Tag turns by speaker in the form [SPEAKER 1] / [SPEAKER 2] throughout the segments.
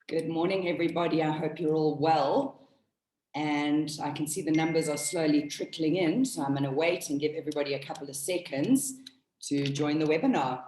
[SPEAKER 1] Good morning, everybody. I hope you're all well. And I can see the numbers are slowly trickling in, so I'm going to wait and give everybody a couple of seconds to join the webinar.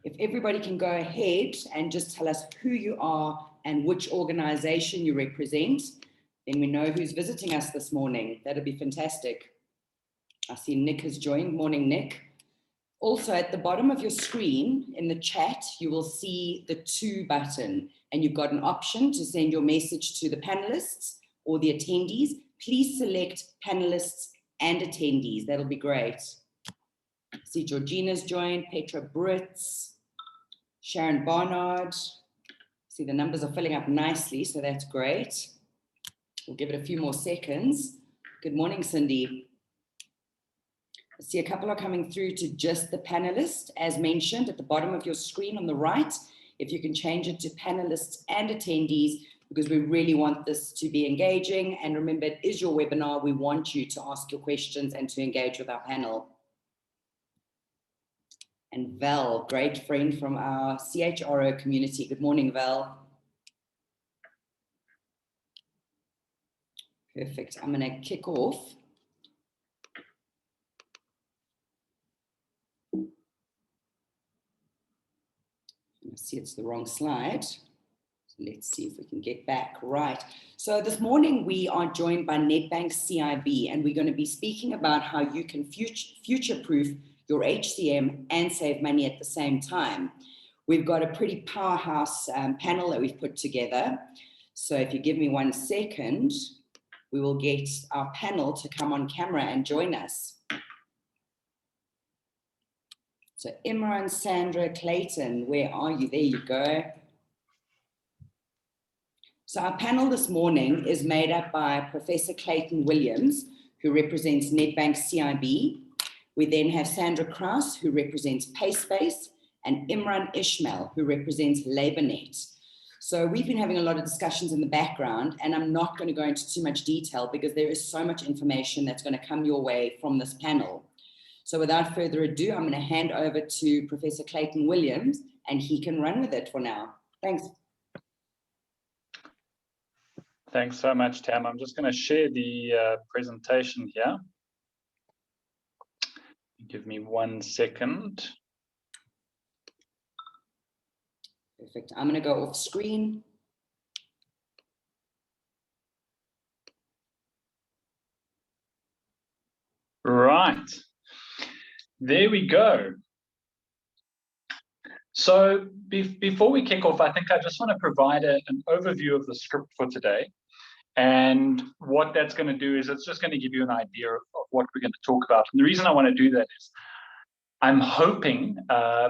[SPEAKER 1] If everybody can go ahead and just tell us who you are and which organization you represent, then we know who's visiting us this morning. That'd be fantastic. I see Nick has joined. Morning, Nick. Also, at the bottom of your screen in the chat, you will see the to button, and you've got an option to send your message to the panelists or the attendees. Please select panelists and attendees. That'll be great. See Georgina's joined, Petra Brits, Sharon Barnard. See the numbers are filling up nicely, so that's great. We'll give it a few more seconds. Good morning, Cindy. I see a couple are coming through to just the panelists, as mentioned at the bottom of your screen on the right. If you can change it to panelists and attendees, because we really want this to be engaging. And remember, it is your webinar. We want you to ask your questions and to engage with our panel. And Val, great friend from our CHRO community. Good morning, Val. Perfect. I'm going to kick off. I see it's the wrong slide. So let's see if we can get back right. So this morning we are joined by Nedbank CIB, and we're going to be speaking about how you can future-proof your HCM and save money at the same time. We've got a pretty powerhouse panel that we've put together. So if you give me 1 second, we will get our panel to come on camera and join us. So Imran, Sandra, Clayton, where are you? There you go. So our panel this morning is made up by Professor Clayton Williams, who represents Nedbank CIB. We then have Sandra Kraus, who represents PaySpace, and Imran Ishmael, who represents LabourNet. So we've been having a lot of discussions in the background, and I'm not going to go into too much detail because there is so much information that's going to come your way from this panel. So without further ado, I'm going to hand over to Professor Clayton Williams, and he can run with it for now. Thanks.
[SPEAKER 2] Thanks so much, Tam. I'm just going to share the presentation here. Give me 1 second.
[SPEAKER 1] Perfect. I'm going to go off screen.
[SPEAKER 2] Right. There we go. So before we kick off, I think I just want to provide an overview of the script for today. And what that's going to do is it's just going to give you an idea of what we're going to talk about. And the reason I want to do that is I'm hoping,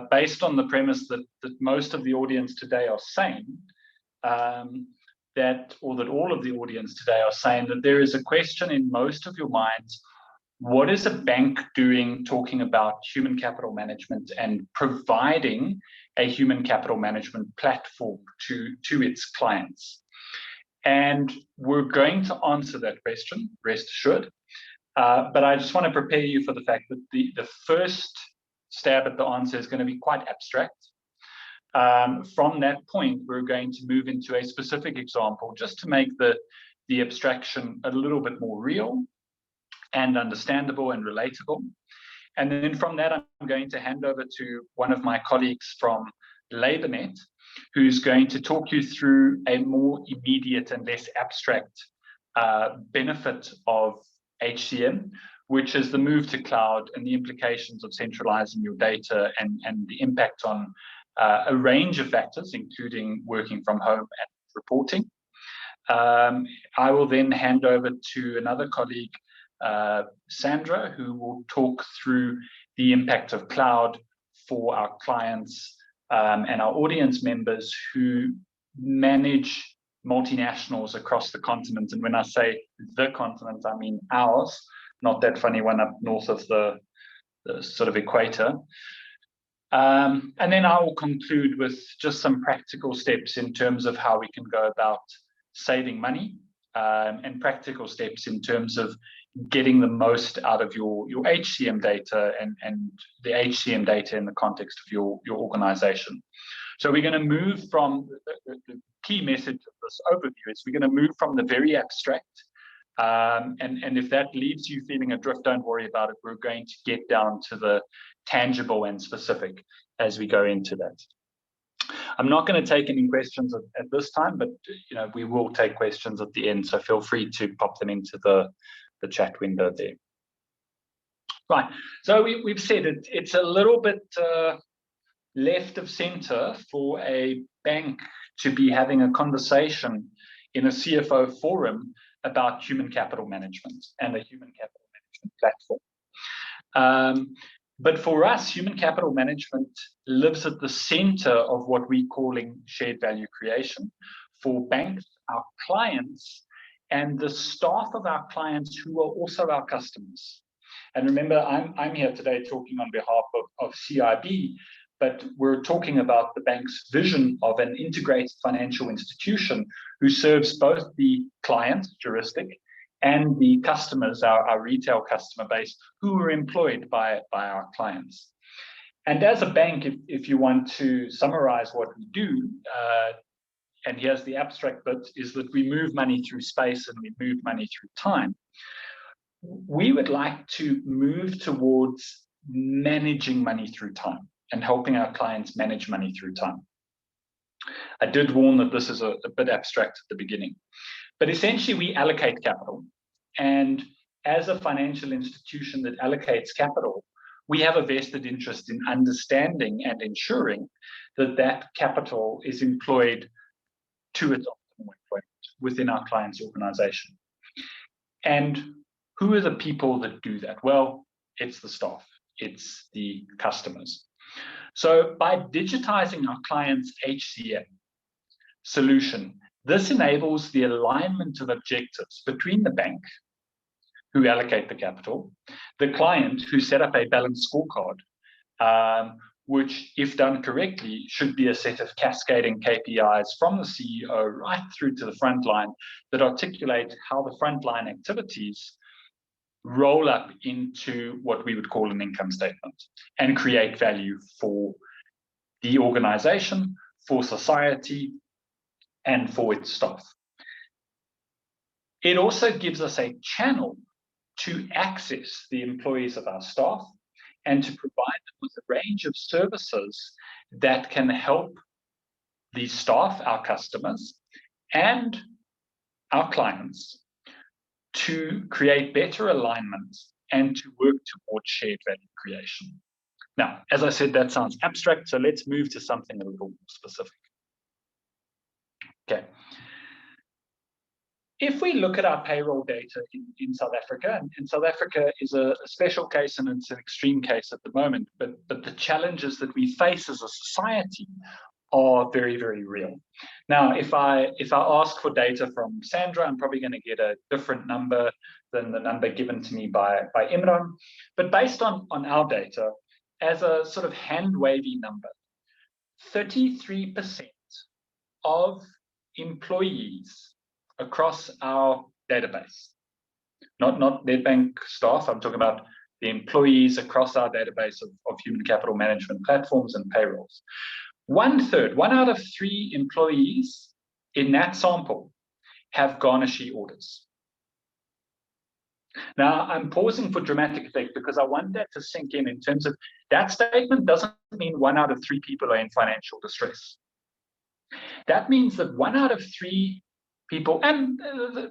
[SPEAKER 2] based on the premise that most of the audience today are sane, that all of the audience today are saying that there is a question in most of your minds: what is a bank doing talking about human capital management and providing a human capital management platform to its clients? And we're going to answer that question, rest assured. But I just want to prepare you for the fact that the first stab at the answer is going to be quite abstract. From that point, we're going to move into a specific example just to make the abstraction a little bit more real and understandable and relatable. And then from that, I'm going to hand over to one of my colleagues from LabourNet, who's going to talk you through a more immediate and less abstract benefit of HCM, which is the move to cloud and the implications of centralizing your data and the impact on a range of factors, including working from home and reporting. I will then hand over to another colleague, Sandra, who will talk through the impact of cloud for our clients and our audience members who manage multinationals across the continent. And when I say the continent, I mean ours, not that funny one up north of the sort of equator. And then I will conclude with just some practical steps in terms of how we can go about saving money, and practical steps in terms of getting the most out of your HCM data and the HCM data in the context of your organization. So we're going to move from the key message of this overview is we're going to move from the very abstract. And if that leaves you feeling adrift, don't worry about it. We're going to get down to the tangible and specific as we go into that. I'm not going to take any questions at this time, but we will take questions at the end. So feel free to pop them into the chat window there. Right. So we've said it's a little bit left of center for a bank to be having a conversation in a CFO forum about human capital management and a human capital management platform. But for us, human capital management lives at the center of what we're calling shared value creation for banks, our clients, and the staff of our clients who are also our customers. And remember, I'm here today talking on behalf of CIB, but we're talking about the bank's vision of an integrated financial institution who serves both the client, juristic, and the customers, our retail customer base, who are employed by our clients. And as a bank, if you want to summarize what we do, and here's the abstract bit, is that we move money through space and we move money through time. We would like to move towards managing money through time and helping our clients manage money through time. I did warn that this is a bit abstract at the beginning, but essentially we allocate capital. And as a financial institution that allocates capital, we have a vested interest in understanding and ensuring that that capital is employed to its optimal employment within our client's organization. And who are the people that do that? Well, it's the staff, it's the customers. So by digitizing our client's HCM solution, this enables the alignment of objectives between the bank, who allocate the capital, the client, who set up a balanced scorecard, which, if done correctly, should be a set of cascading KPIs from the CEO right through to the front line that articulate how the frontline activities roll up into what we would call an income statement and create value for the organization, for society, and for its staff. It also gives us a channel to access the employees of our staff and to provide them with a range of services that can help the staff, our customers, and our clients to create better alignment and to work towards shared value creation. Now, as I said, that sounds abstract, so let's move to something a little more specific. Okay. If we look at our payroll data in South Africa, and South Africa is a special case and it's an extreme case at the moment, but the challenges that we face as a society are very, very real. Now, if I ask for data from Sandra, I'm probably going to get a different number than the number given to me by Imran. But based on our data, as a sort of hand-wavy number, 33% of employees across our database, not Nedbank staff, I'm talking about the employees across our database of human capital management platforms and payrolls. 1/3, 1 out of 3 employees in that sample have garnishee orders. Now, I'm pausing for dramatic effect because I want that to sink in terms of that statement doesn't mean 1 out of 3 people are in financial distress. That means that 1 out of 3 people, and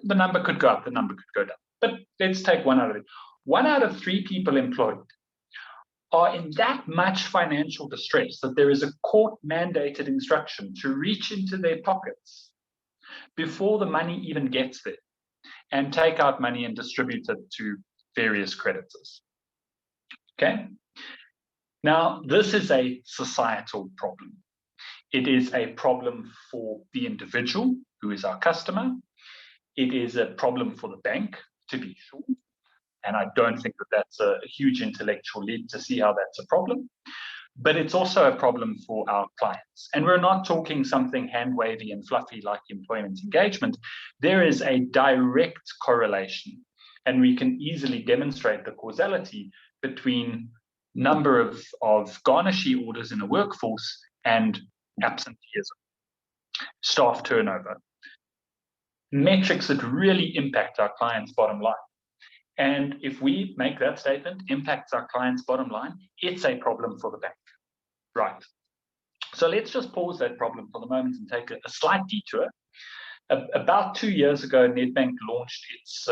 [SPEAKER 2] the number could go up, the number could go down, but let's take 1 out of it. 1 out of 3 people employed are in that much financial distress that there is a court-mandated instruction to reach into their pockets before the money even gets there and take out money and distribute it to various creditors. Okay? Now, this is a societal problem. It is a problem for the individual, who is our customer. It is a problem for the bank, to be sure. And I don't think that that's a huge intellectual leap to see how that's a problem. but it's also a problem for our clients. And we're not talking something hand-wavy and fluffy like employment engagement. There is a direct correlation, and we can easily demonstrate the causality between number of garnishee orders in a workforce and absenteeism, staff turnover. Metrics that really impact our clients' bottom line. And if we make that statement, impacts our clients' bottom line, it's a problem for the bank. Right. So let's just pause that problem for the moment and take a slight detour. About 2 years ago, Nedbank launched its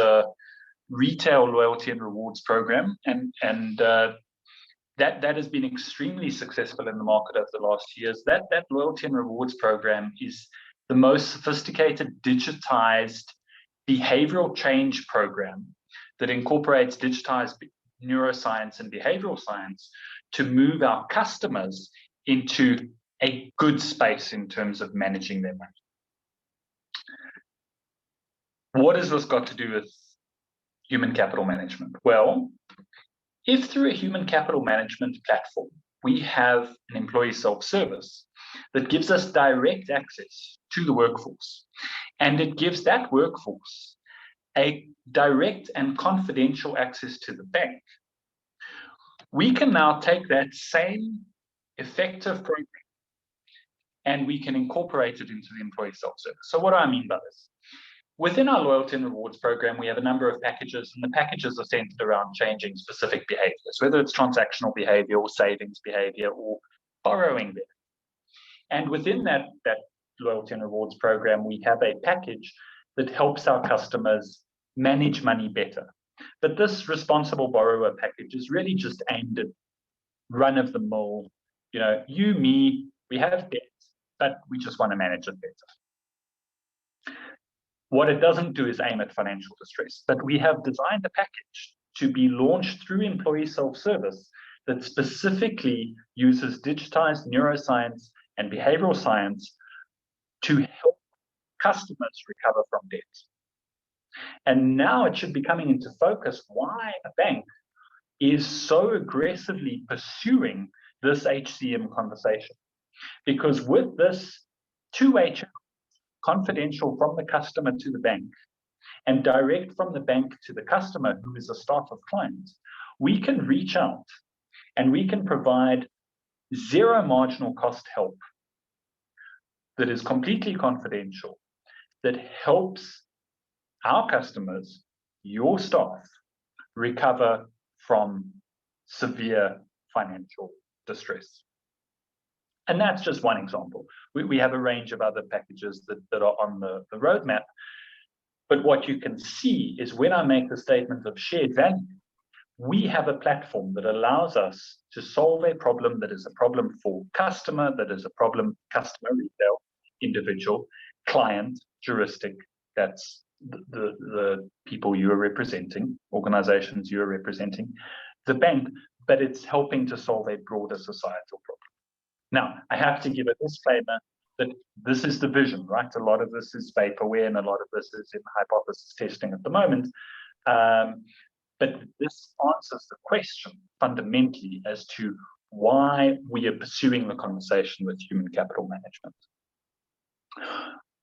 [SPEAKER 2] retail loyalty and rewards program, and that has been extremely successful in the market over the last years. That loyalty and rewards program is the most sophisticated, digitized behavioral change program that incorporates digitized neuroscience and behavioral science to move our customers into a good space in terms of managing their money. What has this got to do with human capital management? Well, if through a human capital management platform, we have an employee self-service that gives us direct access to the workforce, and it gives that workforce a direct and confidential access to the bank, we can now take that same effective program and we can incorporate it into the employee self-service. So what do I mean by this? Within our loyalty and rewards program, we have a number of packages, and the packages are centered around changing specific behaviors, whether it's transactional behavior or savings behavior or borrowing behavior. And within that loyalty and rewards program, we have a package that helps our customers manage money better. But this responsible borrower package is really just aimed at run-of-the-mill, you, me, we have debt, but we just want to manage it better. What it doesn't do is aim at financial distress, but we have designed a package to be launched through employee self-service that specifically uses digitized neuroscience and behavioral science to help customers recover from debt. And now it should be coming into focus why a bank is so aggressively pursuing this HCM conversation. Because with this two-way channel, confidential from the customer to the bank and direct from the bank to the customer, who is a startup client, we can reach out and we can provide zero marginal cost help that is completely confidential, that helps our customers, your staff, recover from severe financial distress. And that's just one example. We have a range of other packages that are on the roadmap. But what you can see is when I make the statement of shared value, we have a platform that allows us to solve a problem that is a problem for customer, that is a problem customer, retail, individual, client, juristic, that's the people you are representing, organizations you are representing, the bank, but it's helping to solve a broader societal problem. Now, I have to give a disclaimer that this is the vision, right? A lot of this is vaporware and a lot of this is in hypothesis testing at the moment. But this answers the question fundamentally as to why we are pursuing the conversation with human capital management.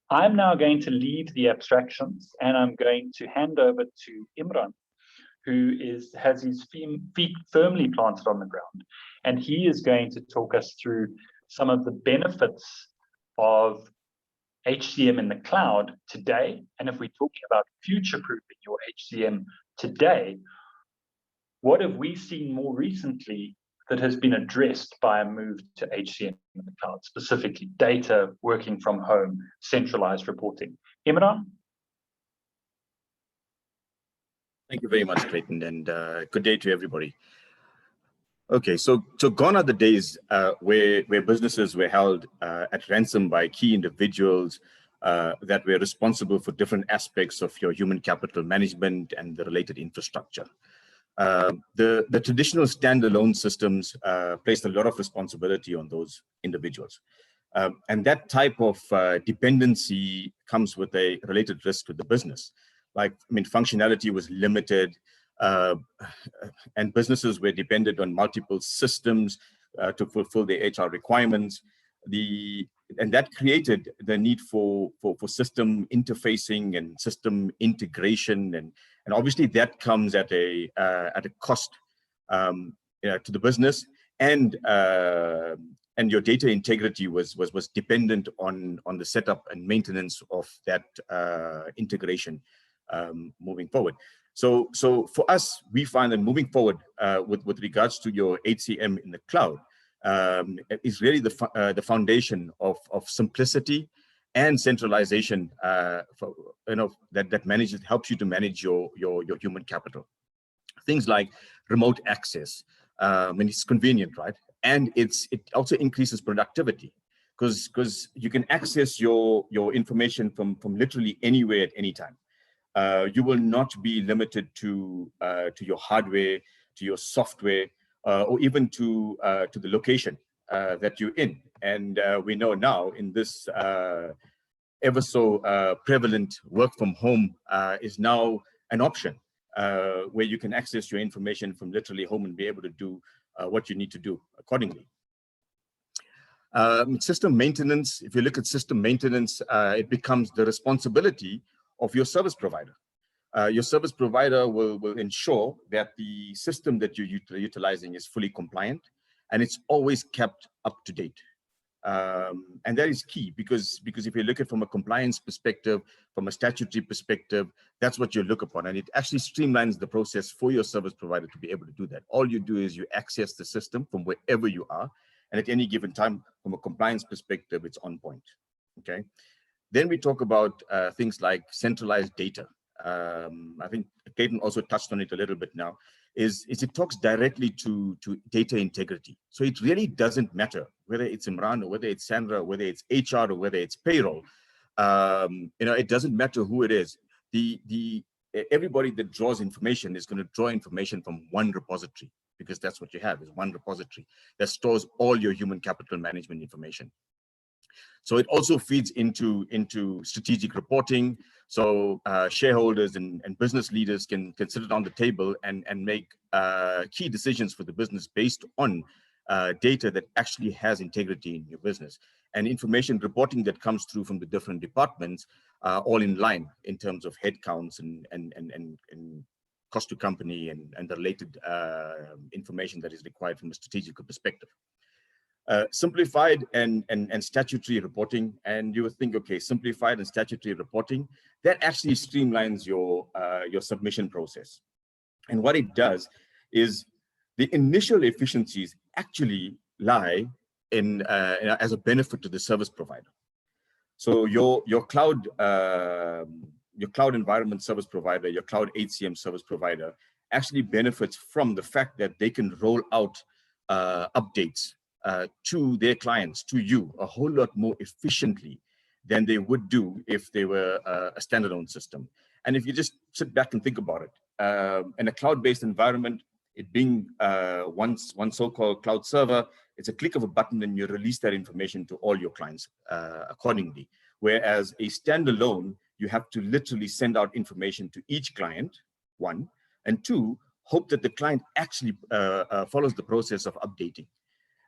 [SPEAKER 2] I'm now going to leave the abstractions and I'm going to hand over to Imran, who has his feet firmly planted on the ground. And he is going to talk us through some of the benefits of HCM in the cloud today. And if we're talking about future-proofing your HCM today, what have we seen more recently that has been addressed by a move to HCM in the cloud, specifically data, working from home, centralized reporting? Imran?
[SPEAKER 3] Thank you very much, Clayton, and good day to everybody. Okay, so gone are the days where businesses were held at ransom by key individuals that were responsible for different aspects of your human capital management and the related infrastructure. The traditional standalone systems placed a lot of responsibility on those individuals. And that type of dependency comes with a related risk to the business. Functionality was limited and businesses were dependent on multiple systems to fulfill their HR requirements. And that created the need for system interfacing and system integration, and obviously that comes at a cost to the business, and your data integrity was dependent on the setup and maintenance of that integration moving forward. So for us, we find that moving forward with regards to your HCM in the cloud is really the foundation of simplicity and centralization that helps you to manage your human capital. Things like remote access, and it's convenient, right? And it also increases productivity because you can access your information from literally anywhere at any time. You will not be limited to your hardware, to your software, or even to the location that you're in. And we know now in this ever so prevalent work from home is now an option where you can access your information from literally home and be able to do what you need to do accordingly. System maintenance, if you look at system maintenance, it becomes the responsibility of your service provider. Your service provider will ensure that the system that you're utilizing is fully compliant and it's always kept up to date. And that is key because if you look at it from a compliance perspective, from a statutory perspective, that's what you look upon. And it actually streamlines the process for your service provider to be able to do that. All you do is you access the system from wherever you are. And at any given time, from a compliance perspective, it's on point, okay? Then we talk about things like centralized data. I think Clayton also touched on it a little bit now, is it talks directly to data integrity. So it really doesn't matter whether it's Imran or whether it's Sandra, or whether it's HR or whether it's payroll. It doesn't matter who it is. Everybody that draws information is going to draw information from one repository, because that's what you have, is one repository that stores all your human capital management information. So it also feeds into strategic reporting. So shareholders and business leaders can sit it on the table and make key decisions for the business based on data that actually has integrity in your business, and information reporting that comes through from the different departments, all in line in terms of headcounts and cost to company and the related information that is required from a strategic perspective. Simplified and statutory reporting, and you would think, okay, simplified and statutory reporting, that actually streamlines your submission process. And what it does is the initial efficiencies actually lie in as a benefit to the service provider. So your cloud environment service provider, your cloud HCM service provider actually benefits from the fact that they can roll out updates to their clients, to you, a whole lot more efficiently than they would do if they were a standalone system. And if you just sit back and think about it, in a cloud-based environment, it being one so-called cloud server, it's a click of a button and you release that information to all your clients accordingly. Whereas a standalone, you have to literally send out information to each client, one, and two, hope that the client actually follows the process of updating.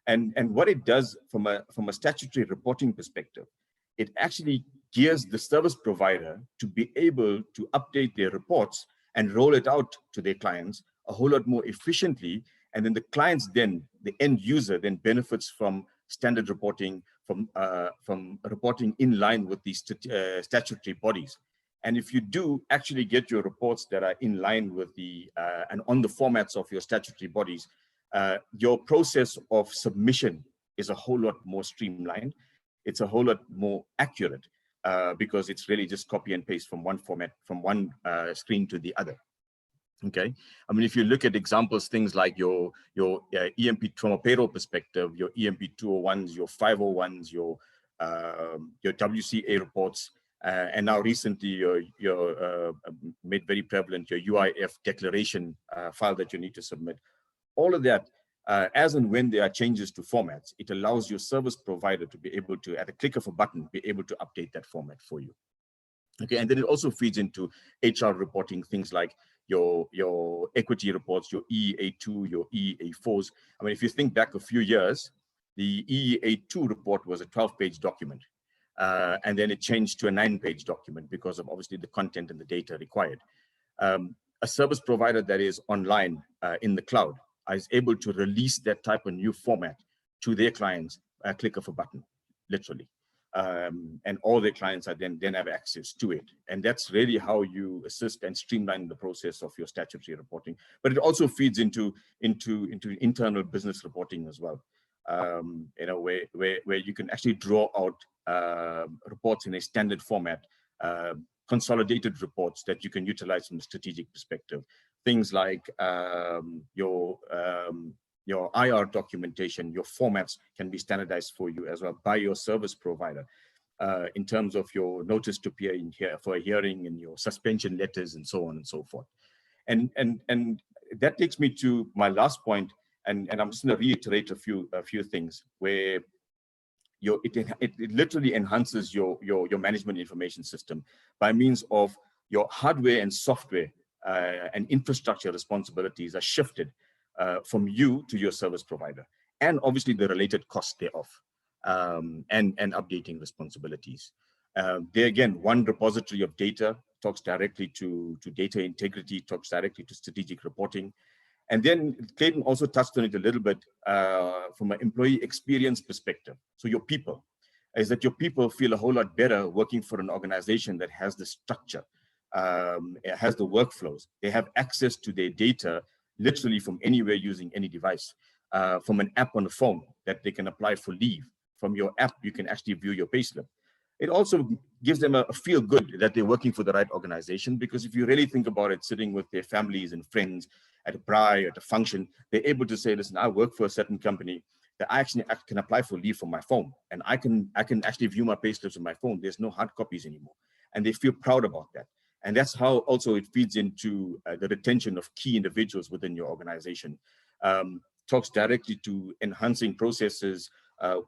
[SPEAKER 3] And what it does from a statutory reporting perspective, it actually gears the service provider to be able to update their reports and roll it out to their clients a whole lot more efficiently. And then the clients then, the end user then benefits from standard reporting, from reporting in line with these statutory bodies. And if you do actually get your reports that are in line with and on the formats of your statutory bodies, your process of submission is a whole lot more streamlined. It's a whole lot more accurate because it's really just copy and paste from one format, from one screen to the other. Okay, I mean, if you look at examples, things like your EMP from a payroll perspective, your EMP 201s, your 501s, your WCA reports, and now recently your made very prevalent your UIF declaration file that you need to submit. All of that, as and when there are changes to formats, it allows your service provider to be able to, at a click of a button, be able to update that format for you. Okay, and then it also feeds into HR reporting, things like your equity reports, your EEA2, your EEA4s. I mean, if you think back a few years, the EEA2 report was a 12-page document. And then it changed to a 9-page document because of obviously the content and the data required. A service provider that is online in the cloud is able to release that type of new format to their clients a click of a button, literally. And all their clients are then have access to it. And that's really how you assist and streamline the process of your statutory reporting. But it also feeds into internal business reporting as well. You know, where you can actually draw out reports in a standard format, consolidated reports that you can utilize from a strategic perspective. Things like your IR documentation, your formats can be standardized for you as well by your service provider in terms of your notice to appear in here for a hearing and your suspension letters and so on and so forth. And that takes me to my last point, and I'm just going to reiterate a few things where it literally enhances your management information system by means of your hardware and software and infrastructure responsibilities are shifted from you to your service provider, and obviously the related costs thereof, and updating responsibilities. There again, one repository of data talks directly to data integrity, talks directly to strategic reporting. And then Clayton also touched on it a little bit from an employee experience perspective. So your people, is that your people feel a whole lot better working for an organization that has the structure, it has the workflows. They have access to their data literally from anywhere using any device, from an app on the phone that they can apply for leave. From your app, you can actually view your payslip. It also gives them a feel good that they're working for the right organization, because if you really think about it, sitting with their families and friends at a braai, at a function, they're able to say, listen, I work for a certain company that I can apply for leave from my phone, and I can actually view my payslips on my phone. There's no hard copies anymore. And they feel proud about that. And that's how also it feeds into the retention of key individuals within your organization. Talks directly to enhancing processes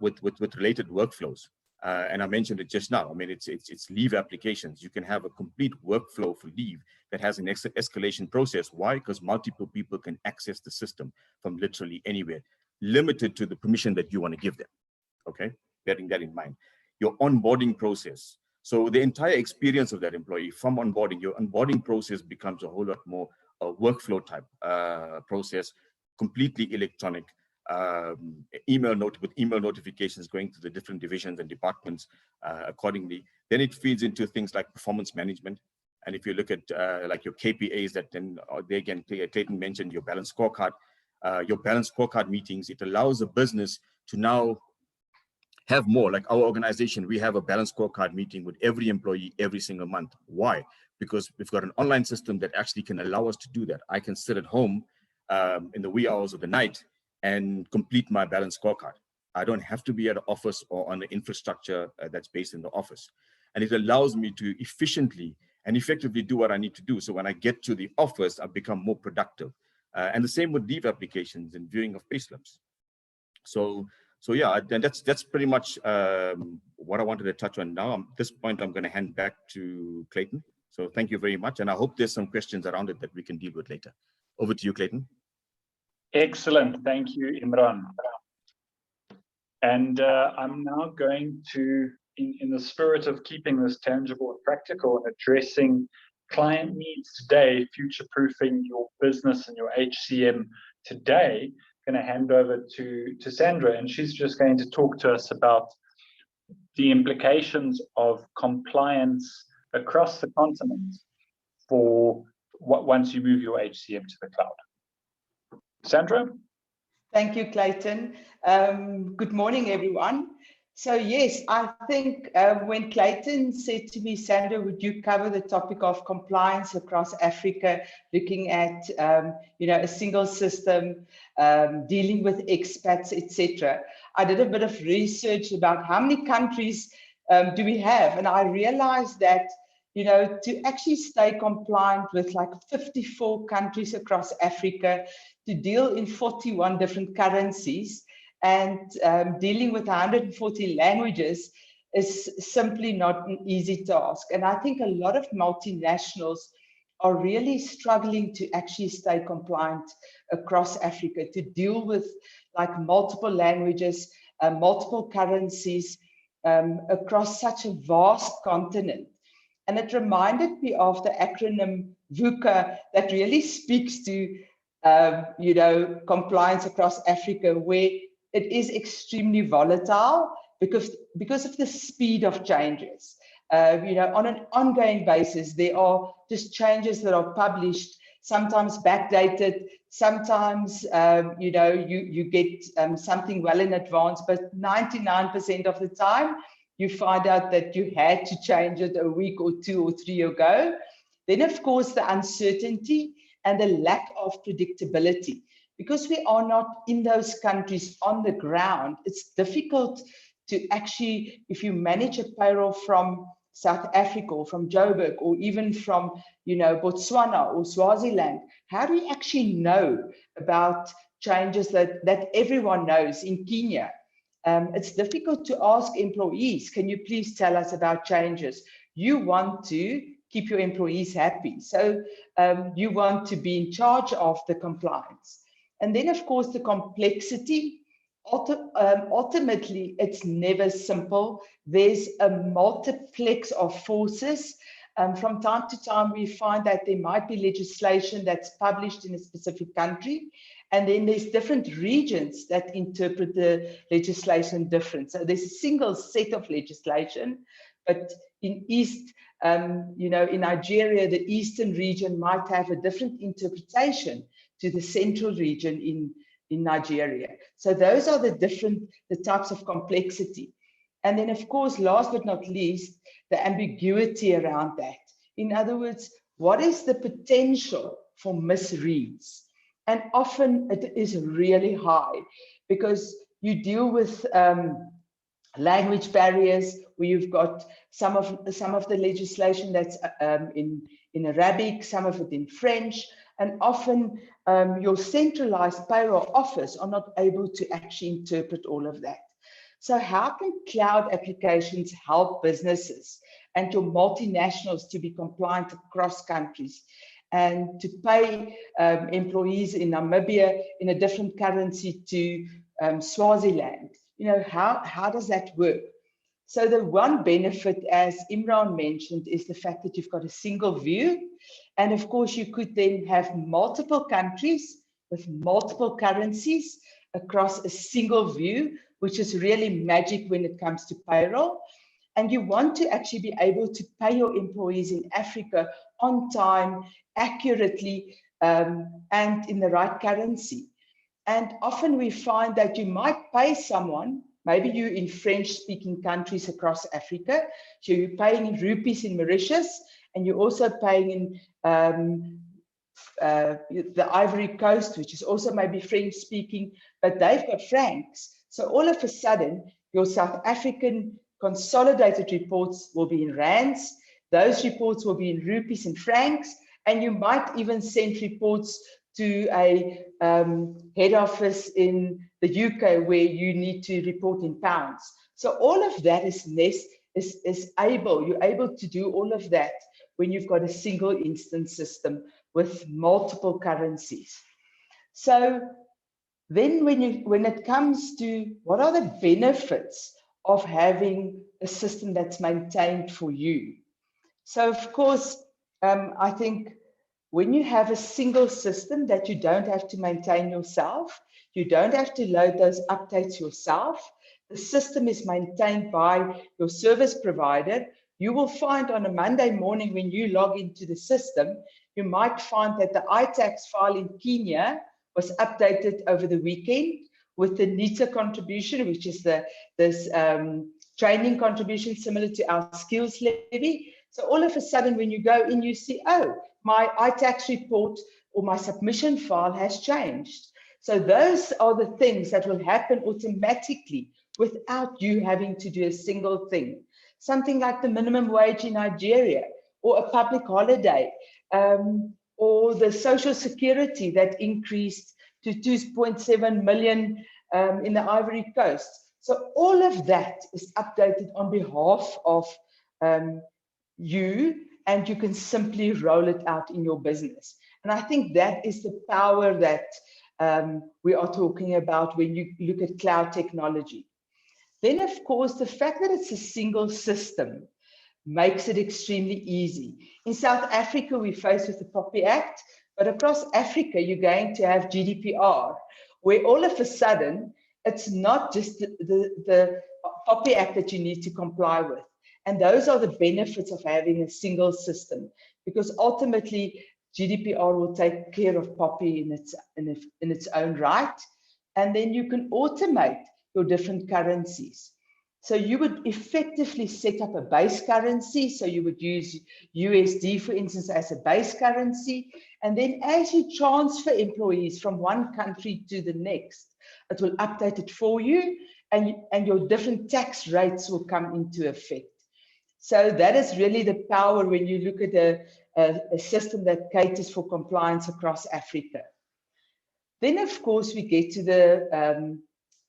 [SPEAKER 3] with related workflows. And I mentioned it just now. I mean, it's leave applications. You can have a complete workflow for leave that has an escalation process. Why? Because multiple people can access the system from literally anywhere, limited to the permission that you want to give them. Okay, bearing that in mind. Your onboarding process. So the entire experience of that employee from onboarding, your onboarding process becomes a whole lot more a workflow type process, completely electronic. Email notifications going to the different divisions and departments accordingly. Then it feeds into things like performance management. And if you look at like your KPAs, that then they again, Clayton mentioned your balanced scorecard meetings. It allows a business to now have more. Like our organization, we have a balanced scorecard meeting with every employee every single month. Why? Because we've got an online system that actually can allow us to do that. I can sit at home in the wee hours of the night and complete my balanced scorecard. I don't have to be at an office or on the infrastructure that's based in the office. And it allows me to efficiently and effectively do what I need to do. So when I get to the office, I become more productive. And the same with leave applications and viewing of payslips. So yeah, and that's pretty much what I wanted to touch on now. At this point, I'm going to hand back to Clayton. So thank you very much. And I hope there's some questions around it that we can deal with later. Over to you, Clayton.
[SPEAKER 2] Excellent. Thank you, Imran. And I'm now going to, in the spirit of keeping this tangible and practical and addressing client needs today, future-proofing your business and your HCM today, going to hand over to Sandra, and she's just going to talk to us about the implications of compliance across the continent for once you move your HCM to the cloud. Sandra?
[SPEAKER 4] Thank you, Clayton. Good morning, everyone. So yes, I think when Clayton said to me, Sandra, would you cover the topic of compliance across Africa, looking at a single system, dealing with expats, etc. I did a bit of research about how many countries do we have, and I realized that to actually stay compliant with like 54 countries across Africa, to deal in 41 different currencies, and dealing with 140 languages is simply not an easy task. And I think a lot of multinationals are really struggling to actually stay compliant across Africa, to deal with like multiple languages, multiple currencies across such a vast continent. And it reminded me of the acronym VUCA that really speaks to compliance across Africa, where it is extremely volatile because of the speed of changes. On an ongoing basis, there are just changes that are published, sometimes backdated, sometimes you get something well in advance, but 99% of the time you find out that you had to change it a week or 2 or 3 ago. Then, of course, the uncertainty and the lack of predictability. Because we are not in those countries on the ground, it's difficult to actually, if you manage a payroll from South Africa or from Joburg or even from Botswana or Swaziland, how do you actually know about changes that everyone knows in Kenya? It's difficult to ask employees, can you please tell us about changes? You want to keep your employees happy. So you want to be in charge of the compliance. And then, of course, the complexity. Ultimately, it's never simple. There's a multiplex of forces. From time to time, we find that there might be legislation that's published in a specific country, and then there's different regions that interpret the legislation different. So there's a single set of legislation, but in in Nigeria, the eastern region might have a different interpretation to the central region in Nigeria. So those are the types of complexity. And then, of course, last but not least, the ambiguity around that. In other words, what is the potential for misreads? And often it is really high because you deal with language barriers where you've got some of the legislation that's in Arabic, some of it in French, and often your centralized payroll office are not able to actually interpret all of that. So how can cloud applications help businesses and your multinationals to be compliant across countries and to pay employees in Namibia in a different currency to Swaziland? How does that work? So the one benefit, as Imran mentioned, is the fact that you've got a single view. And of course, you could then have multiple countries with multiple currencies across a single view, which is really magic when it comes to payroll. And you want to actually be able to pay your employees in Africa on time, accurately, and in the right currency. And often we find that you might pay someone, maybe you're in French-speaking countries across Africa, so you're paying in rupees in Mauritius, and you're also paying in the Ivory Coast, which is also maybe French-speaking, but they've got francs. So all of a sudden, your South African consolidated reports will be in rands, those reports will be in rupees and francs, and you might even send reports to a head office in the UK where you need to report in pounds. So all of that you're able to do all of that when you've got a single instance system with multiple currencies. So then when it comes to what are the benefits of having a system that's maintained for you? So of course, I think when you have a single system that you don't have to maintain yourself, you don't have to load those updates yourself, the system is maintained by your service provider, you will find on a Monday morning when you log into the system, you might find that the iTax file in Kenya was updated over the weekend with the NITA contribution, which is this training contribution similar to our skills levy. So all of a sudden, when you go in, you see, oh, my iTax report or my submission file has changed. So those are the things that will happen automatically without you having to do a single thing. Something like the minimum wage in Nigeria, or a public holiday, or the social security that increased to 2.7 million in the Ivory Coast. So all of that is updated on behalf of you and you can simply roll it out in your business. And I think that is the power that we are talking about when you look at cloud technology. Then, of course, the fact that it's a single system makes it extremely easy. In South Africa, we're faced with the POPI Act, but across Africa, you're going to have GDPR, where all of a sudden, it's not just the POPI Act that you need to comply with. And those are the benefits of having a single system, because ultimately, GDPR will take care of POPI in its own right. And then you can automate your different currencies. So you would effectively set up a base currency. So you would use USD, for instance, as a base currency. And then as you transfer employees from one country to the next, it will update it for you, and your different tax rates will come into effect. So that is really the power when you look at a system that caters for compliance across Africa. Then, of course, we get to the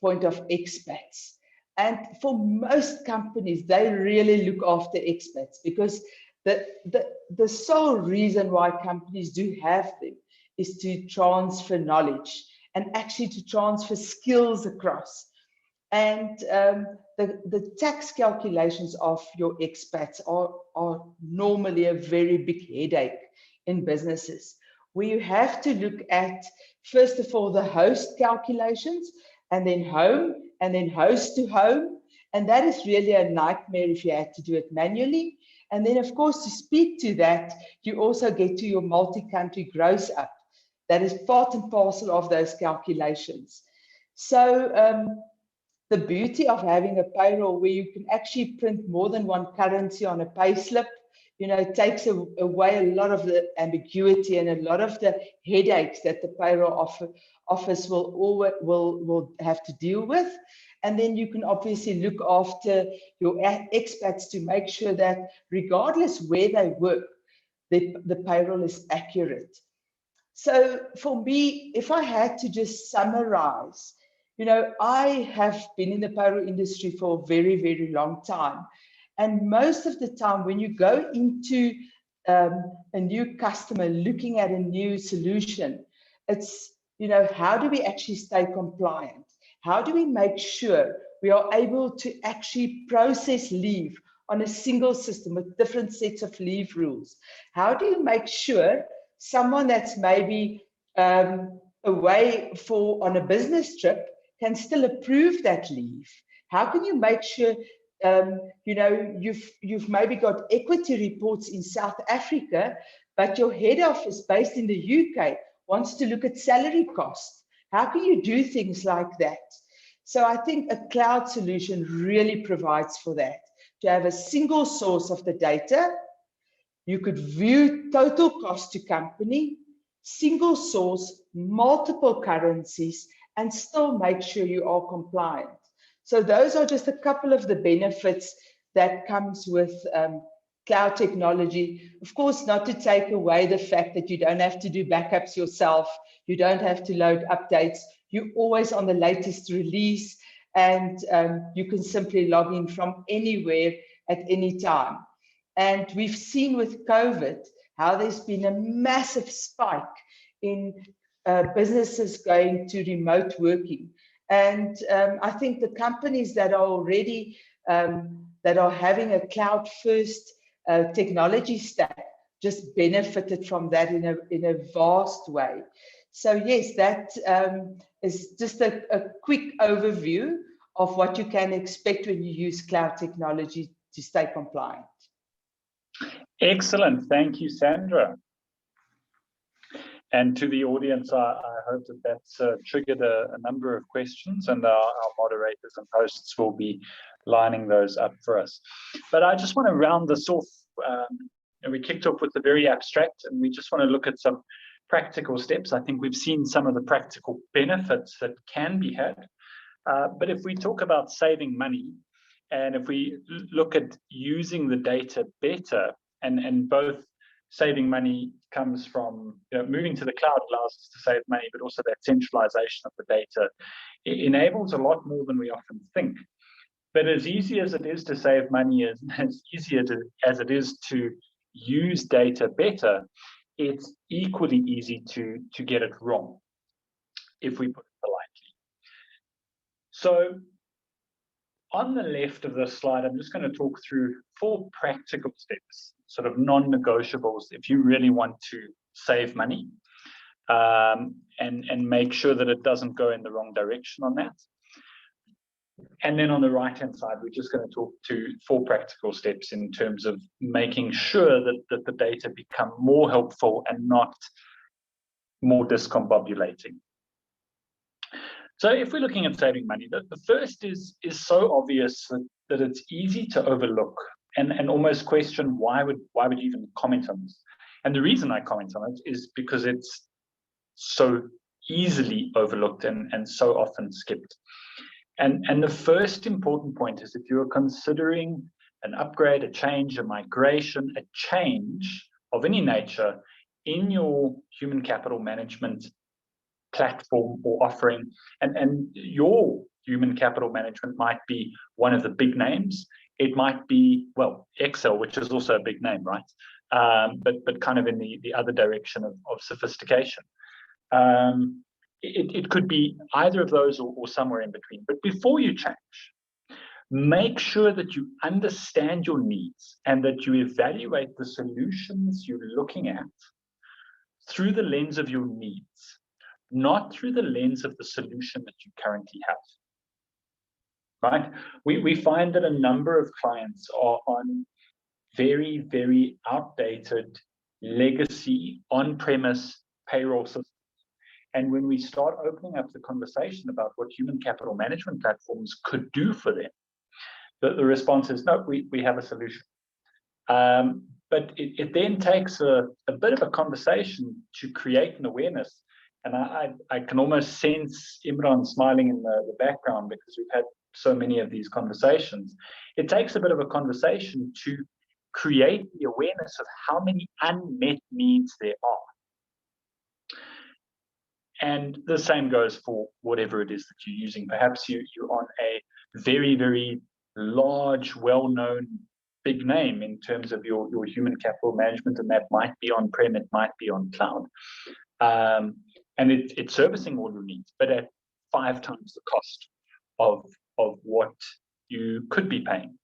[SPEAKER 4] point of expats. And for most companies, they really look after expats, because the sole reason why companies do have them is to transfer knowledge and actually to transfer skills across. And the tax calculations of your expats are normally a very big headache in businesses, where you have to look at, first of all, the host calculations, and then home, and then host to home. And that is really a nightmare if you had to do it manually. And then, of course, to speak to that, you also get to your multi-country gross up. That is part and parcel of those calculations. So the beauty of having a payroll where you can actually print more than one currency on a pay slip, you know, it takes away a lot of the ambiguity and a lot of the headaches that the payroll office will have to deal with. And then you can obviously look after your expats to make sure that regardless where they work, the payroll is accurate. So for me, if I had to just summarize, you know, I have been in the payroll industry for a very, very long time. And most of the time when you go into a new customer looking at a new solution, it's, you know, how do we actually stay compliant? How do we make sure we are able to actually process leave on a single system with different sets of leave rules? How do you make sure someone that's maybe away on a business trip can still approve that leave? How can you make sure, you know, you've maybe got equity reports in South Africa, but your head office based in the UK wants to look at salary costs? How can you do things like that? So I think a cloud solution really provides for that, to have a single source of the data. You could view total cost to company, single source, multiple currencies, and still make sure you are compliant. So those are just a couple of the benefits that comes with cloud technology. Of course, not to take away the fact that you don't have to do backups yourself. You don't have to load updates. You're always on the latest release, and you can simply log in from anywhere at any time. And we've seen with COVID how there's been a massive spike in businesses going to remote working. And I think the companies that are already, that are having a cloud-first technology stack just benefited from that in a vast way. So yes, that is just a quick overview of what you can expect when you use cloud technology to stay compliant.
[SPEAKER 2] Excellent. Thank you, Sandra. And to the audience, I hope that that's triggered a number of questions, and our moderators and hosts will be lining those up for us. But I just want to round this off. And we kicked off with the very abstract, and we just want to look at some practical steps. I think we've seen some of the practical benefits that can be had. But if we talk about saving money, and if we look at using the data better, and both saving money comes from, you know, moving to the cloud allows us to save money, but also that centralization of the data, it enables a lot more than we often think. But as easy as it is to save money, as easy as it is to use data better, it's equally easy to get it wrong, if we put it politely. So on the left of this slide, I'm just going to talk through 4 practical steps, sort of non-negotiables, if you really want to save money and make sure that it doesn't go in the wrong direction on that. And then on the right-hand side, we're just going to talk to 4 practical steps in terms of making sure that the data become more helpful and not more discombobulating. So if we're looking at saving money, the first is so obvious that it's easy to overlook and almost question why would you even comment on this? And the reason I comment on it is because it's so easily overlooked and so often skipped. And the first important point is if you're considering an upgrade, a change, a migration, a change of any nature in your human capital management platform or offering, and your human capital management might be one of the big names. It might be, well, Excel, which is also a big name, right? But kind of in the other direction of sophistication. It could be either of those or somewhere in between. But before you change, make sure that you understand your needs and that you evaluate the solutions you're looking at through the lens of your needs, not through the lens of the solution that you currently have. Right? We find that a number of clients are on very, very outdated legacy on-premise payroll systems. And when we start opening up the conversation about what human capital management platforms could do for them, the response is, no, we have a solution. But it then takes a bit of a conversation to create an awareness. And I can almost sense Imran smiling in the background because we've had so many of these conversations. It takes a bit of a conversation to create the awareness of how many unmet needs there are. And the same goes for whatever it is that you're using. Perhaps you're on a very, very large, well-known, big name in terms of your human capital management, and that might be on-prem, it might be on cloud. And it's servicing all your needs, but at 5 times the cost of what you could be paying.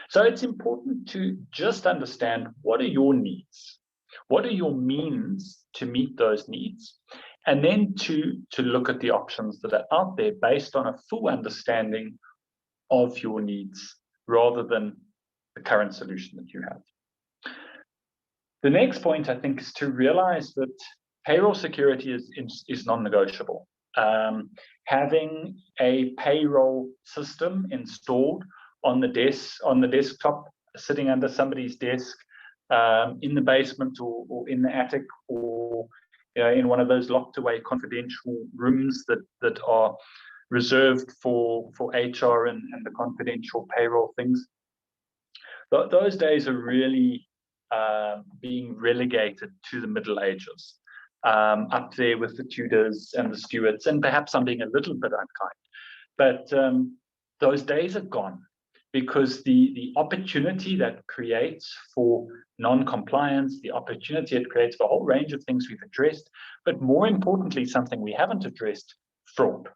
[SPEAKER 2] So it's important to just understand what are your needs, what are your means to meet those needs, and then to look at the options that are out there based on a full understanding of your needs rather than the current solution that you have. The next point, I think, is to realize that payroll security is non-negotiable. Having a payroll system installed on the desktop, sitting under somebody's desk, in the basement or in the attic, or in one of those locked away confidential rooms that are reserved for HR and the confidential payroll things. Those days are really being relegated to the Middle Ages, up there with the Tudors and the Stuarts, and perhaps I'm being a little bit unkind, but those days are gone, because the opportunity that creates for non-compliance, the opportunity it creates for a whole range of things we've addressed, but more importantly, something we haven't addressed, fraud.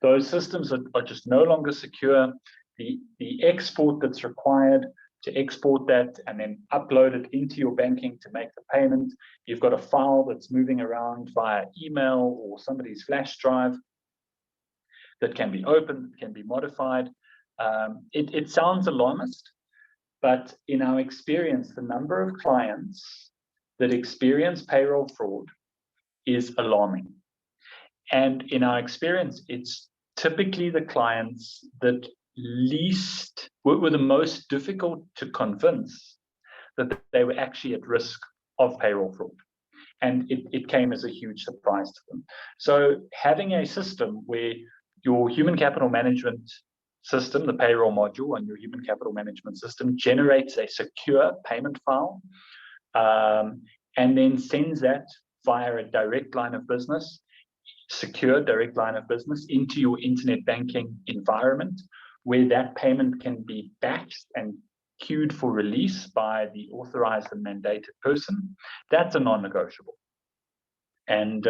[SPEAKER 2] Those systems are just no longer secure. The export that's required to export that and then upload it into your banking to make the payment, you've got a file that's moving around via email or somebody's flash drive that can be opened, can be modified. It sounds alarmist, but in our experience, the number of clients that experience payroll fraud is alarming. And in our experience, it's typically the clients that were the most difficult to convince that they were actually at risk of payroll fraud. And it came as a huge surprise to them. So having a system where your human capital management system, the payroll module on your human capital management system, generates a secure payment file, and then sends that via a direct line of business, secure direct line of business, into your internet banking environment, where that payment can be batched and queued for release by the authorized and mandated person, that's a non-negotiable. And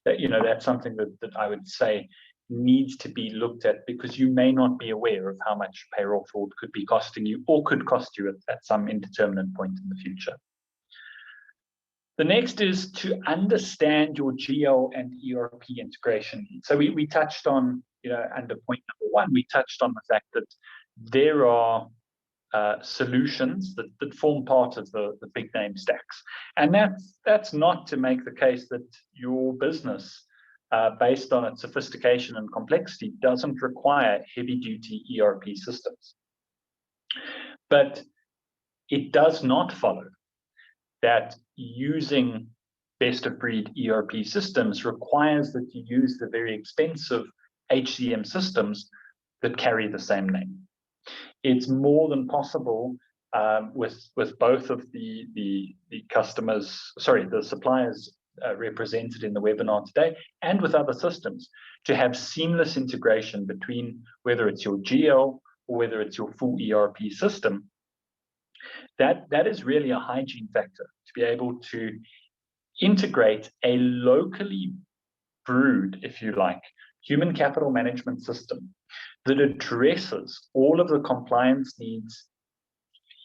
[SPEAKER 2] that's something that I would say needs to be looked at, because you may not be aware of how much payroll fraud could be costing you, or could cost you at some indeterminate point in the future. The next is to understand your GL and ERP integration. So we touched on, under point number 1, we touched on the fact that there are solutions that form part of the big name stacks. And that's not to make the case that your business, based on its sophistication and complexity, doesn't require heavy-duty ERP systems. But it does not follow that using best-of-breed ERP systems requires that you use the very expensive HCM systems that carry the same name. It's more than possible with both of the suppliers represented in the webinar today, and with other systems, to have seamless integration between whether it's your GL or whether it's your full ERP system. That is really a hygiene factor, to be able to integrate a locally brewed, if you like, human capital management system that addresses all of the compliance needs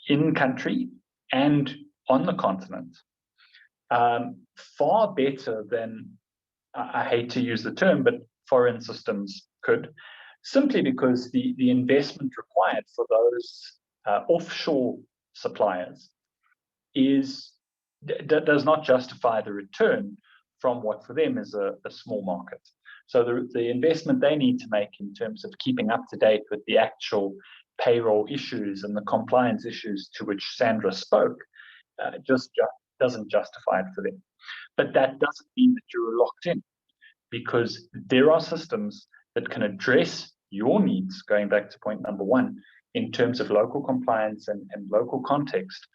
[SPEAKER 2] in country and on the continent, far better than, I hate to use the term, but foreign systems could, simply because the investment required for those offshore suppliers does not justify the return from what for them is a small market. So the investment they need to make in terms of keeping up to date with the actual payroll issues and the compliance issues to which Sandra spoke just doesn't justify it for them. But that doesn't mean that you're locked in, because there are systems that can address your needs, going back to point number 1, in terms of local compliance and local context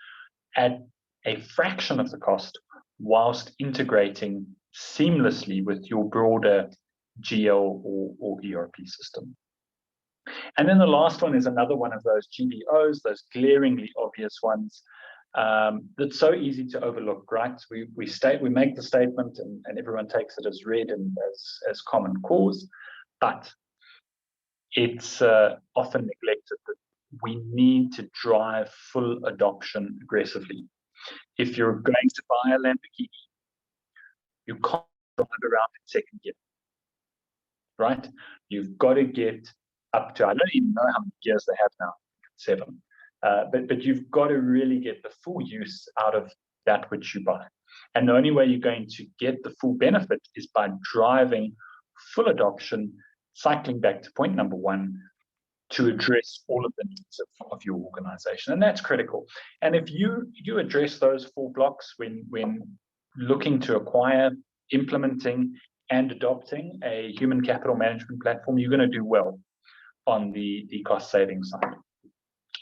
[SPEAKER 2] at a fraction of the cost, whilst integrating seamlessly with your broader GL or ERP system. And then the last one is another one of those GBOs, those glaringly obvious ones that's so easy to overlook, right? We make the statement and everyone takes it as read and as common cause, but it's often neglected that we need to drive full adoption aggressively. If you're going to buy a Lamborghini, you can't drive around in second gear, right? You've got to get up to, I don't even know how many gears they have now, 7. But you've got to really get the full use out of that which you buy. And the only way you're going to get the full benefit is by driving full adoption, cycling back to point number 1, to address all of the needs of your organization. And that's critical. And if you address those 4 blocks when looking to acquire, implementing, and adopting a human capital management platform, you're going to do well on the cost saving side.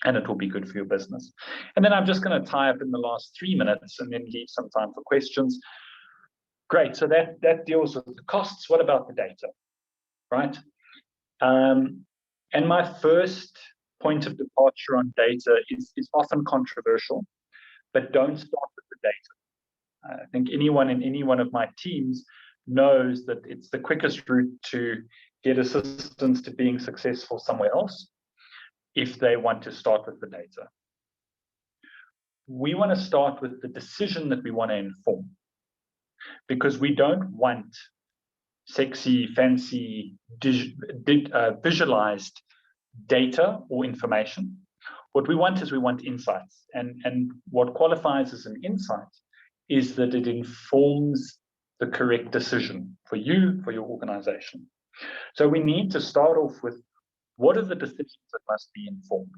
[SPEAKER 2] And it will be good for your business. And then I'm just going to tie up in the last 3 minutes and then leave some time for questions. Great, so that deals with the costs. What about the data, right? And my first point of departure on data is often controversial, but don't start with the data. I think anyone in any one of my teams knows that it's the quickest route to get assistance to being successful somewhere else if they want to start with the data. We want to start with the decision that we want to inform, because we don't want sexy, fancy, visualized data or information. What we want is we want insights. And what qualifies as an insight is that it informs the correct decision for you, for your organization. So we need to start off with, what are the decisions that must be informed?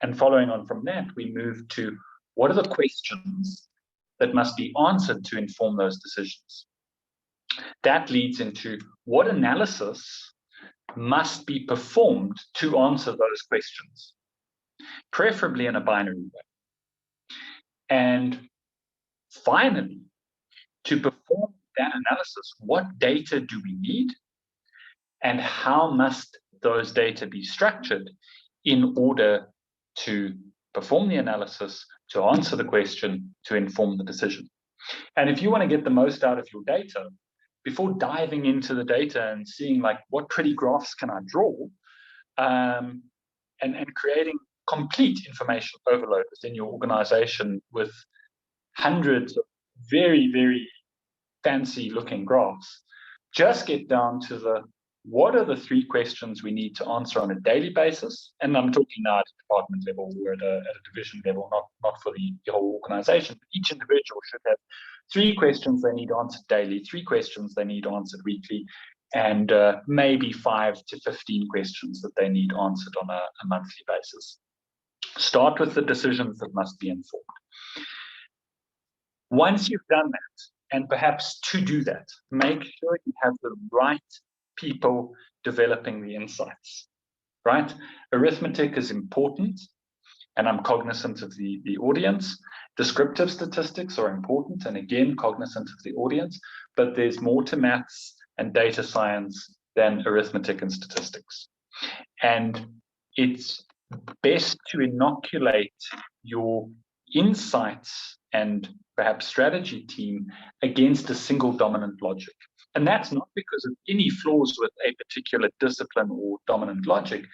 [SPEAKER 2] And following on from that, we move to, what are the questions that must be answered to inform those decisions? That leads into, what analysis must be performed to answer those questions, preferably in a binary way. And finally, to perform that analysis, what data do we need, and how must those data be structured in order to perform the analysis, to answer the question, to inform the decision. And if you want to get the most out of your data, before diving into the data and seeing like what pretty graphs can I draw, and creating complete information overload within your organization with hundreds of very, very fancy looking graphs, just get down to what are the 3 questions we need to answer on a daily basis? And I'm talking now at a department level or at a division level, not for the whole organization. Each individual should have 3 questions they need answered daily, 3 questions they need answered weekly, and maybe 5 to 15 questions that they need answered on a monthly basis. Start with the decisions that must be informed. Once you've done that, and perhaps to do that, make sure you have the right people developing the insights, right? Arithmetic is important, and I'm cognizant of the audience. Descriptive statistics are important, and again, cognizant of the audience, but there's more to maths and data science than arithmetic and statistics. And it's best to inoculate your insights and perhaps strategy team against a single dominant logic. And that's not because of any flaws with a particular discipline or dominant logic,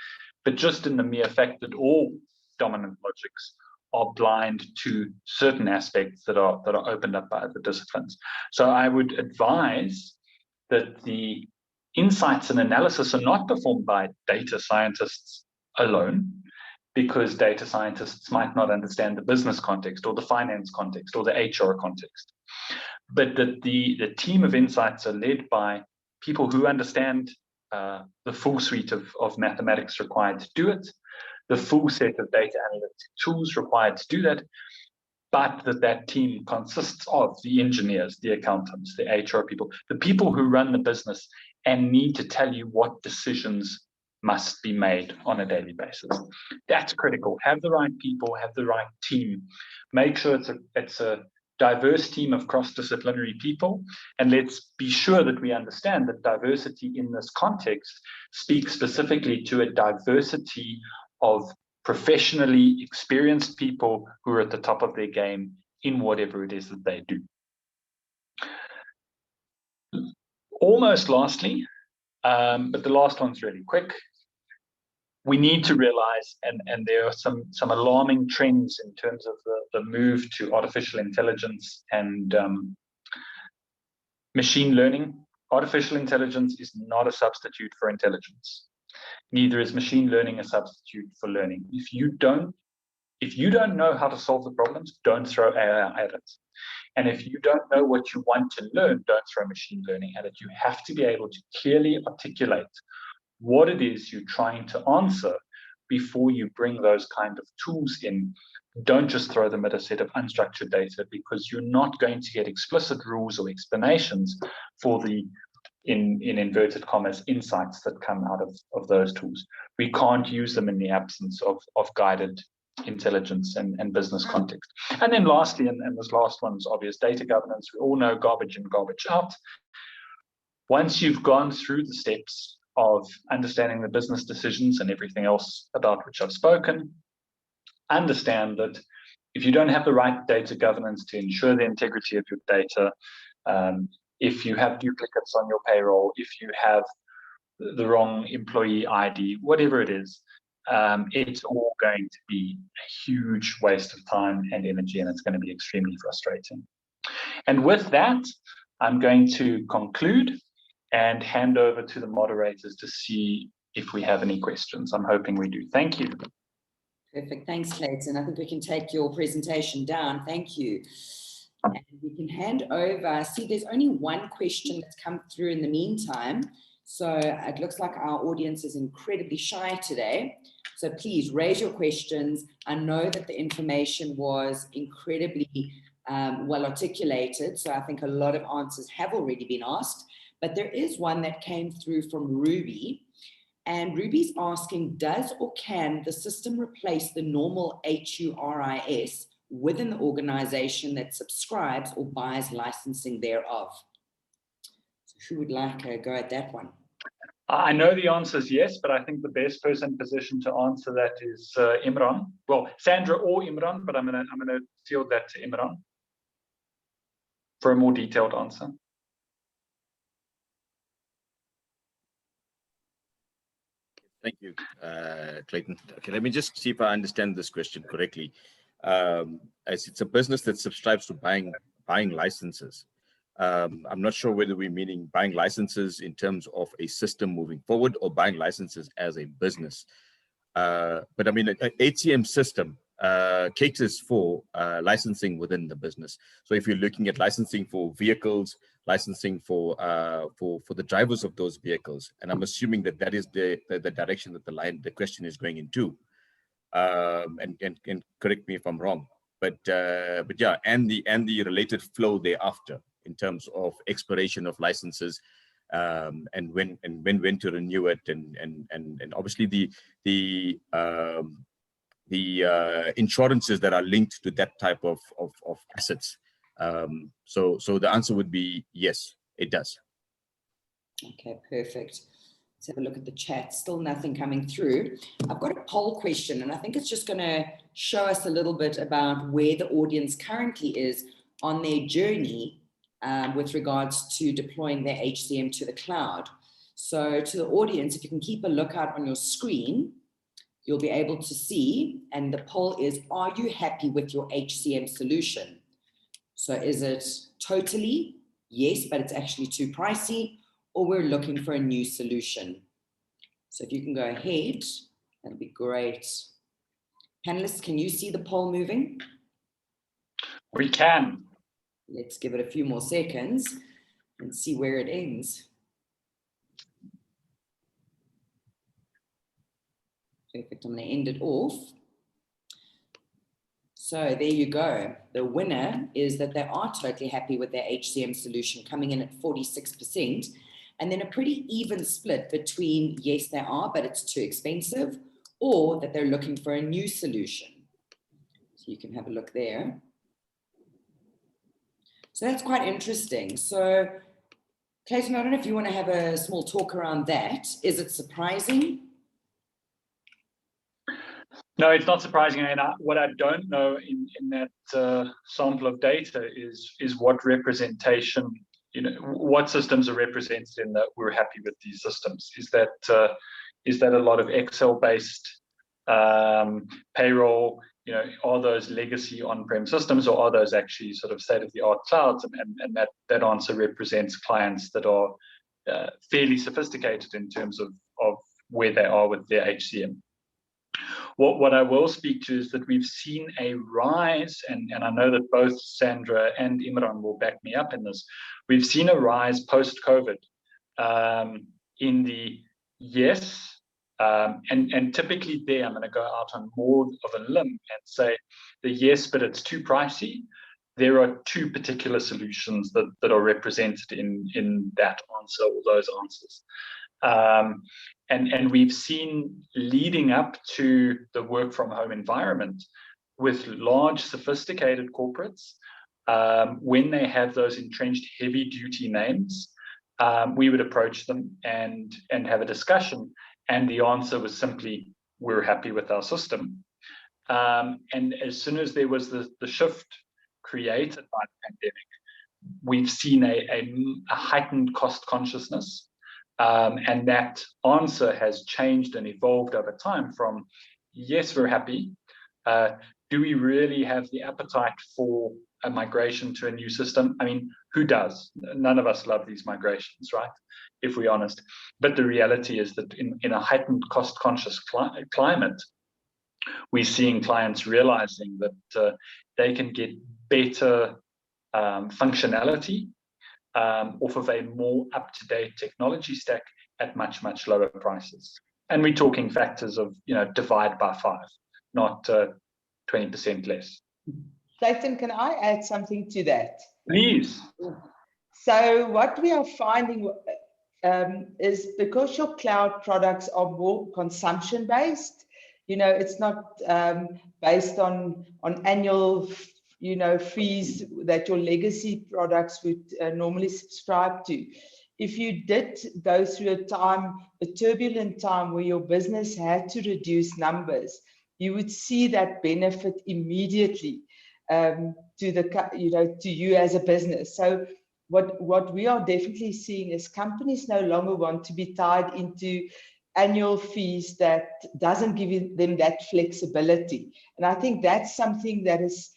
[SPEAKER 2] but just in the mere fact that all dominant logics are blind to certain aspects that are opened up by other disciplines. So I would advise that the insights and analysis are not performed by data scientists alone, because data scientists might not understand the business context or the finance context or the HR context, but that the team of insights are led by people who understand the full suite of mathematics required to do it, the full set of data analytics tools required to do that, but that team consists of the engineers, the accountants, the HR people, the people who run the business and need to tell you what decisions must be made on a daily basis. That's critical. Have the right people, have the right team. Make sure it's a diverse team of cross-disciplinary people, and let's be sure that we understand that diversity in this context speaks specifically to a diversity of professionally experienced people who are at the top of their game in whatever it is that they do. Almost lastly, but the last one's really quick. We need to realize, and there are some alarming trends in terms of the move to artificial intelligence and machine learning. Artificial intelligence is not a substitute for intelligence. Neither is machine learning a substitute for learning. If you don't know how to solve the problems, don't throw AI at it. And if you don't know what you want to learn, don't throw machine learning at it. You have to be able to clearly articulate what it is you're trying to answer before you bring those kind of tools in. Don't just throw them at a set of unstructured data, because you're not going to get explicit rules or explanations for the, in inverted commas, insights that come out of those tools. We can't use them in the absence of guided intelligence and business context. And then lastly, and this last one is obvious, data governance. We all know garbage in, garbage out. Once you've gone through the steps of understanding the business decisions and everything else about which I've spoken, understand that if you don't have the right data governance to ensure the integrity of your data, if you have duplicates on your payroll, if you have the wrong employee ID, whatever it is, it's all going to be a huge waste of time and energy, and it's going to be extremely frustrating. And with that, I'm going to conclude and hand over to the moderators to see if we have any questions. I'm hoping we do. Thank you.
[SPEAKER 1] Perfect. Thanks, Clayton. I think we can take your presentation down. Thank you. And we can hand over. See, there's only one question that's come through in the meantime. So it looks like our audience is incredibly shy today. So please raise your questions. I know that the information was incredibly well articulated. So I think a lot of answers have already been asked. But there is one that came through from Ruby. And Ruby's asking, does or can the system replace the normal HURIS within the organization that subscribes or buys licensing thereof? So who would like a go at that one?
[SPEAKER 2] I know the answer is yes, but I think the best person positioned to answer that is Imran. Well, Sandra or Imran, but I'm gonna field that to Imran for a more detailed answer.
[SPEAKER 3] Thank you, Clayton. Okay, let me just see if I understand this question correctly. As it's a business that subscribes to buying licenses. I'm not sure whether we're meaning buying licenses in terms of a system moving forward or buying licenses as a business. But I mean, an HCM system caters for licensing within the business. So if you're looking at licensing for vehicles, licensing for the drivers of those vehicles, and I'm assuming that that is the direction that the question is going into. And correct me if I'm wrong, but yeah, and the related flow thereafter in terms of expiration of licenses, and when to renew it, and obviously the insurances that are linked to that type of assets. So the answer would be yes, it does.
[SPEAKER 1] Okay, perfect. Let's have a look at the chat. Still nothing coming through. I've got a poll question, and I think it's just going to show us a little bit about where the audience currently is on their journey with regards to deploying their HCM to the cloud. So to the audience, if you can keep a lookout on your screen, you'll be able to see, and the poll is, are you happy with your HCM solution? So is it totally yes, but it's actually too pricey, or we're looking for a new solution? So if you can go ahead, that'll be great. Panelists, can you see the poll moving?
[SPEAKER 2] We can.
[SPEAKER 1] Let's give it a few more seconds and see where it ends. Perfect, I'm going to end it off. So there you go. The winner is that they are totally happy with their HCM solution, coming in at 46%. And then a pretty even split between yes, they are, but it's too expensive, or that they're looking for a new solution. So you can have a look there. So that's quite interesting. So Clayton, I don't know if you want to have a small talk around that. Is it surprising?
[SPEAKER 2] No, it's not surprising. And what I don't know in that sample of data is what representation, what systems are represented in that we're happy with these systems. Is that a lot of Excel-based payroll? Are those legacy on-prem systems, or are those actually sort of state-of-the-art clouds? And that answer represents clients that are fairly sophisticated in terms of where they are with their HCM. What I will speak to is that we've seen a rise, and I know that both Sandra and Imran will back me up in this. We've seen a rise post-COVID in the yes, and typically there I'm going to go out on more of a limb and say the yes, but it's too pricey. There are two particular solutions that are represented in that answer, or those answers. And we've seen, leading up to the work from home environment, with large sophisticated corporates, when they have those entrenched heavy duty names, we would approach them and have a discussion, and the answer was simply, we're happy with our system. And as soon as there was the shift created by the pandemic, we've seen a heightened cost consciousness. And that answer has changed and evolved over time from, yes, we're happy. Do we really have the appetite for a migration to a new system? I mean, who does? None of us love these migrations, right? If we're honest. But the reality is that in a heightened cost-conscious climate, we're seeing clients realizing that they can get better functionality off of a more up-to-date technology stack at much, much lower prices. And we're talking factors of, divide by 5, not 20% less.
[SPEAKER 4] Clayton, can I add something to that?
[SPEAKER 2] Please.
[SPEAKER 4] So what we are finding is, because your cloud products are more consumption-based, it's not based on annual fees that your legacy products would normally subscribe to. if you did go through a turbulent time where your business had to reduce numbers, you would see that benefit immediately to you as a business. So what we are definitely seeing is companies no longer want to be tied into annual fees that doesn't give them that flexibility. And I think that's something that is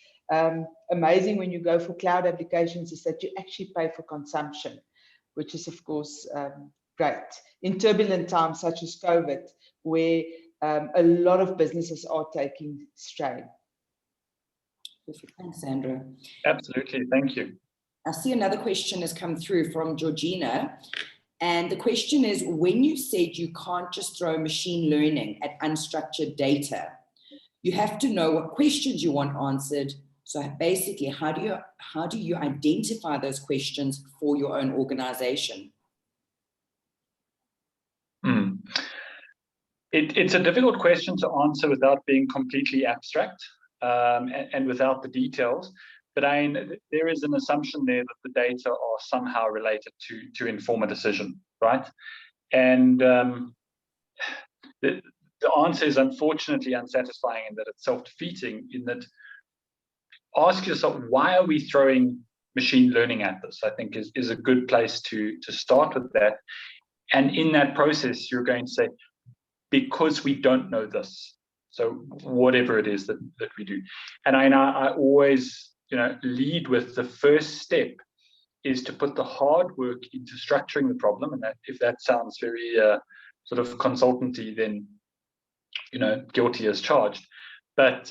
[SPEAKER 4] amazing when you go for cloud applications, is that you actually pay for consumption, which is of course great in turbulent times such as COVID, where a lot of businesses are taking strain.
[SPEAKER 1] Thanks, Sandra.
[SPEAKER 2] Absolutely, thank you.
[SPEAKER 1] I see another question has come through from Georgina. And the question is, when you said you can't just throw machine learning at unstructured data, you have to know what questions you want answered. So basically, how do you identify those questions for your own organization?
[SPEAKER 2] It's a difficult question to answer without being completely abstract and without the details. But there is an assumption there that the data are somehow related to inform a decision, right? And the answer is unfortunately unsatisfying in that it's self-defeating, in that ask yourself, why are we throwing machine learning at this? I think is a good place to start with that. And in that process, you're going to say, because we don't know this. So whatever it is that we do. And I always lead with the first step is to put the hard work into structuring the problem. And that, if that sounds very sort of consultancy, then guilty as charged. But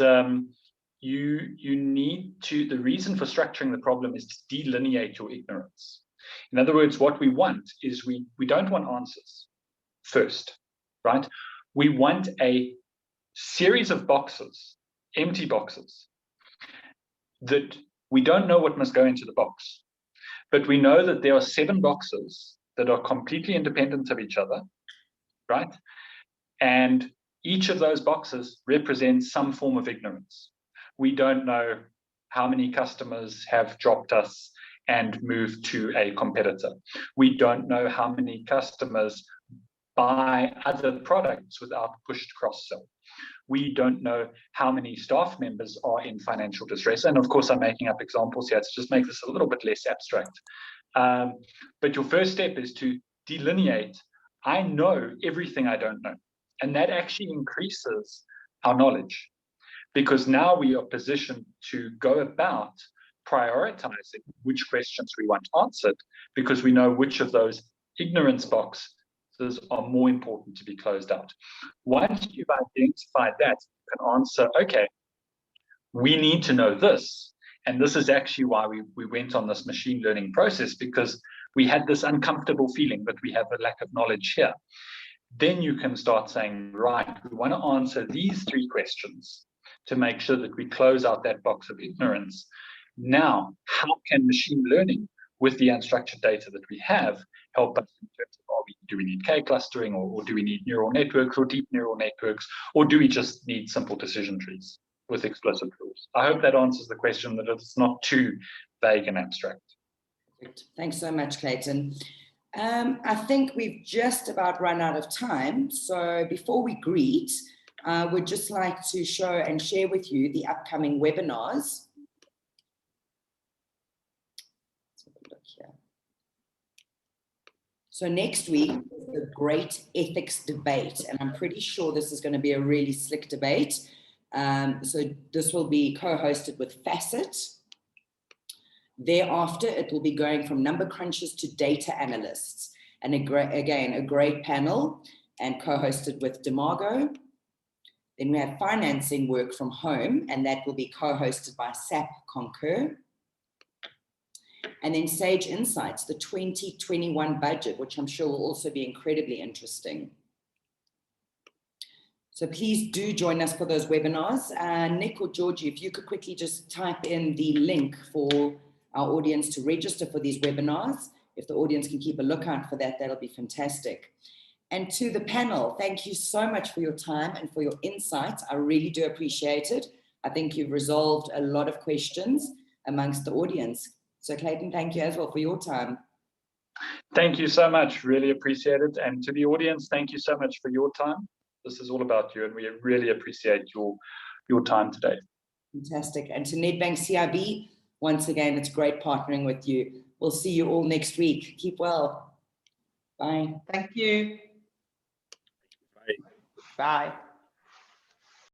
[SPEAKER 2] you need to. The reason for structuring the problem is to delineate your ignorance. In other words, what we want is we don't want answers first, right? We want a series of boxes, empty boxes, that we don't know what must go into the box, but we know that there are 7 boxes that are completely independent of each other, right? And each of those boxes represents some form of ignorance. We don't know how many customers have dropped us and moved to a competitor. We don't know how many customers buy other products without pushed cross-sell. We don't know how many staff members are in financial distress. And of course, I'm making up examples here to just make this a little bit less abstract. But your first step is to delineate, I know everything I don't know. And that actually increases our knowledge, because now we are positioned to go about prioritizing which questions we want answered, because we know which of those ignorance boxes are more important to be closed out. Once you've identified that, you can answer, okay, we need to know this. And this is actually why we went on this machine learning process, because we had this uncomfortable feeling that we have a lack of knowledge here. Then you can start saying, right, we want to answer these 3 questions to make sure that we close out that box of ignorance. Now, how can machine learning with the unstructured data that we have help us in terms of, do we need K-clustering, or do we need neural networks or deep neural networks, or do we just need simple decision trees with explicit rules? I hope that answers the question, that it's not too vague and abstract.
[SPEAKER 1] Thanks so much, Clayton. I think we've just about run out of time. So before we greet, we'd just like to show and share with you the upcoming webinars. Let's have a look here. So next week is the Great Ethics Debate, and I'm pretty sure this is going to be a really slick debate. So this will be co-hosted with Facet. Thereafter, it will be going from number crunchers to data analysts, and again, a great panel, and co-hosted with Demago. Then we have financing work from home, and that will be co-hosted by SAP Concur. And then Sage Insights, the 2021 budget, which I'm sure will also be incredibly interesting. So please do join us for those webinars. Nick or Georgie, if you could quickly just type in the link for our audience to register for these webinars. If the audience can keep a lookout for that, that'll be fantastic. And to the panel, thank you so much for your time and for your insights. I really do appreciate it. I think you've resolved a lot of questions amongst the audience. So Clayton, thank you as well for your time.
[SPEAKER 2] Thank you so much. Really appreciate it. And to the audience, thank you so much for your time. This is all about you, and we really appreciate your time today.
[SPEAKER 1] Fantastic. And to Nedbank CIB, once again, it's great partnering with you. We'll see you all next week. Keep well. Bye.
[SPEAKER 4] Thank you.
[SPEAKER 3] Bye.
[SPEAKER 4] Bye.